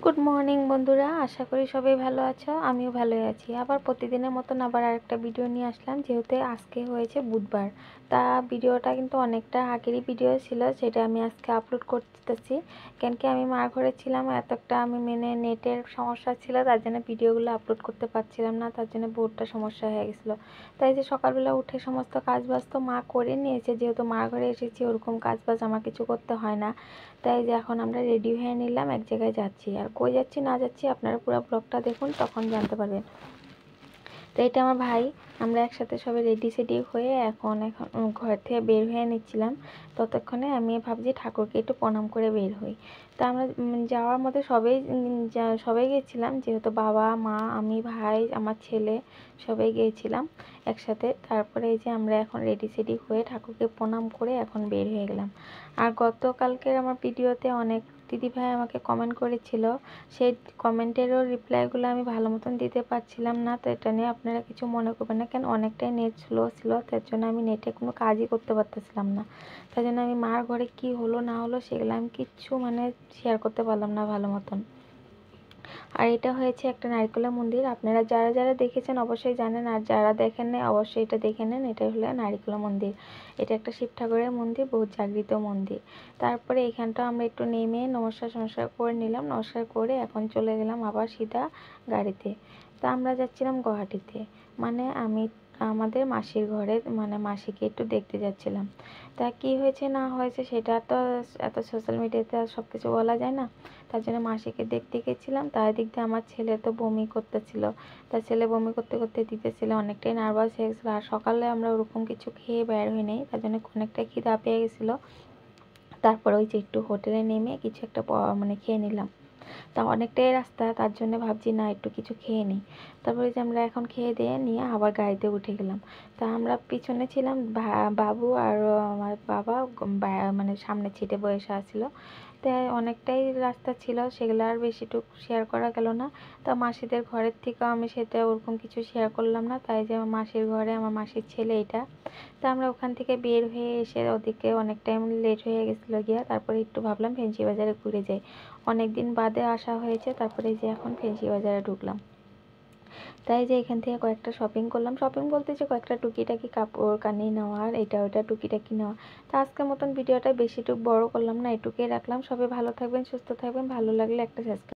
Good morning বন্ধুরা, আশা করি সবাই ভালো আছো। আমিও ভালোই আছি। আবার প্রতিদিনের মতন আবার আরেকটা ভিডিও নিয়ে আসলাম, যেহেতু আজকে হয়েছে বুধবার। তা ভিডিওটা কিন্তু অনেকটা আগেরই ভিডিও ছিল, সেটা আমি আজকে আপলোড করতেছি। কেন কি আমি মার ঘরে ছিলাম, এতটা আমি নেটের সমস্যা ছিল, তার জন্য ভিডিওগুলো আপলোড করতে পারছিলাম না, তার জন্য বহুতটা সমস্যা হয়ে গেছিলো। তাই যে সকালবেলা উঠে সমস্ত কাজ বাজ তো মা করে নিয়েছে, যেহেতু মার ঘরে এসেছি ওরকম কাজ বাজ আমার কিছু করতে হয় না। তাই যে এখন আমরা রেডি হয়ে নিলাম, এক জায়গায় যাচ্ছি। আর কই যাচ্ছি না যাচ্ছি আপনারা পুরো ব্লগটা দেখুন, তখন জানতে পারবেন। তো এটা আমার ভাই, আমরা একসাথে সবাই রেডি সেডি হয়ে এখন এখন ঘর থেকে বের হয়ে নিচ্ছিলাম। ততক্ষণে আমি ভাবছি ঠাকুরকে একটু প্রণাম করে বের হই। তা আমরা যাওয়ার মধ্যে সবাই গিয়েছিলাম, যেহেতু বাবা মা আমি ভাই আমার ছেলে সবাই গিয়েছিলাম একসাথে। তারপরে এই যে আমরা এখন রেডি সেডি হয়ে ঠাকুরকে প্রণাম করে এখন বের হয়ে গেলাম। আর গতকালকের আমার ভিডিওতে অনেক দিদিভাই আমাকে কমেন্ট করেছিল, সেই কমেন্টেরও রিপ্লাইগুলো আমি ভালো মতন দিতে পারছিলাম না। তো এটা নিয়ে আপনারা কিছু মনে করবেন না, কেন অনেকটাই নেট স্লো ছিল, তার জন্য আমি নেটে কোনো কাজই করতে পারতেছিলাম না। তার জন্য আমি মার ঘরে কি হলো না হলো সেগুলো আমি কিচ্ছু শেয়ার করতে পারলাম না ভালো মতন। আর এটা হয়েছে একটা নারিকেলের মন্দির। আপনারা যারা যারা দেখেছেন অবশ্যই জানেন, আর যারা দেখেন নাই অবশ্যই এটা দেখে নেন। এটা হলো নারিকেলের মন্দির। এটা একটা শিব ঠাকুরের মন্দির, বহুত জাগৃত মন্দির। তারপরে এখানটা আমরা একটু নেমে নমস্কার করে নিলাম। নমস্কার করে এখন চলে গেলাম আবার সিধা গাড়িতে। তা আমরা যাচ্ছিলাম গুয়াহাটিতে, আমি আমাদের মাসির ঘরে, মাসিকে একটু দেখতে যাচ্ছিলাম। তা কি হয়েছে না হয়েছে সেটা তো এত সোশ্যাল মিডিয়াতে সব কিছু বলা যায় না। তার জন্য মাসিকে দেখতে গেছিলাম। তার দিক দিয়ে আমার ছেলে তো বমি করতেছিল, তার ছেলে বমি করতে করতে দিতেছিল, অনেকটাই নার্ভাস হয়ে গেছিলো। আর সকালে আমরা ওরকম কিছু খেয়ে বের হই নাই, তার জন্য অনেকটাই খিদা পেয়ে গেছিলো। তারপর ওই যে একটু হোটেলে নেমে কিছু একটা খেয়ে নিলাম। তা অনেকটাই রাস্তা, তার জন্য ভাবছি না একটু কিছু খেয়ে নিই। তারপরে যে আমরা এখন খেয়ে দিয়ে নিয়ে আবার গাড়িতে উঠে গেলাম। তা আমরা পিছনে ছিলাম, বাবু আর আমার বাবা সামনে সিটে বসে আছিল। তাই অনেকটাই রাস্তা ছিল, সেগুলো আর বেশিটুক শেয়ার করা গেল না। তা মাসিদের ঘরের থেকেও আমি সেটা ওরকম কিছু শেয়ার করলাম না। তাই যে আমার মাসির ঘরে আমার মাসির ছেলে এটা। তা আমরা ওখান থেকে বের হয়ে এসে ওদিকে অনেক টাইম লেট হয়ে গেছিলো গিয়া। তারপরে একটু ভাবলাম ফেন্সি বাজারে ঘুরে যাই, অনেক দিন বাদে আসা হয়েছে। তারপরে যে এখন ফেন্সি বাজারে ঢুকলাম। তাই যে এখান থেকে কয়েকটা শপিং করলাম, শপিং বলতে যে কয়েকটা টুকিটাকি কাপড় কানি নেওয়ার, এটা ওটা টুকিটাকি নেওয়া। তো আজকের মতন ভিডিওটা বেশিটুকু বড় করলাম না, এটুকুই রাখলাম। সবাই ভালো থাকবেন, সুস্থ থাকবেন। ভালো লাগলে একটা সাবস্ক্রাইব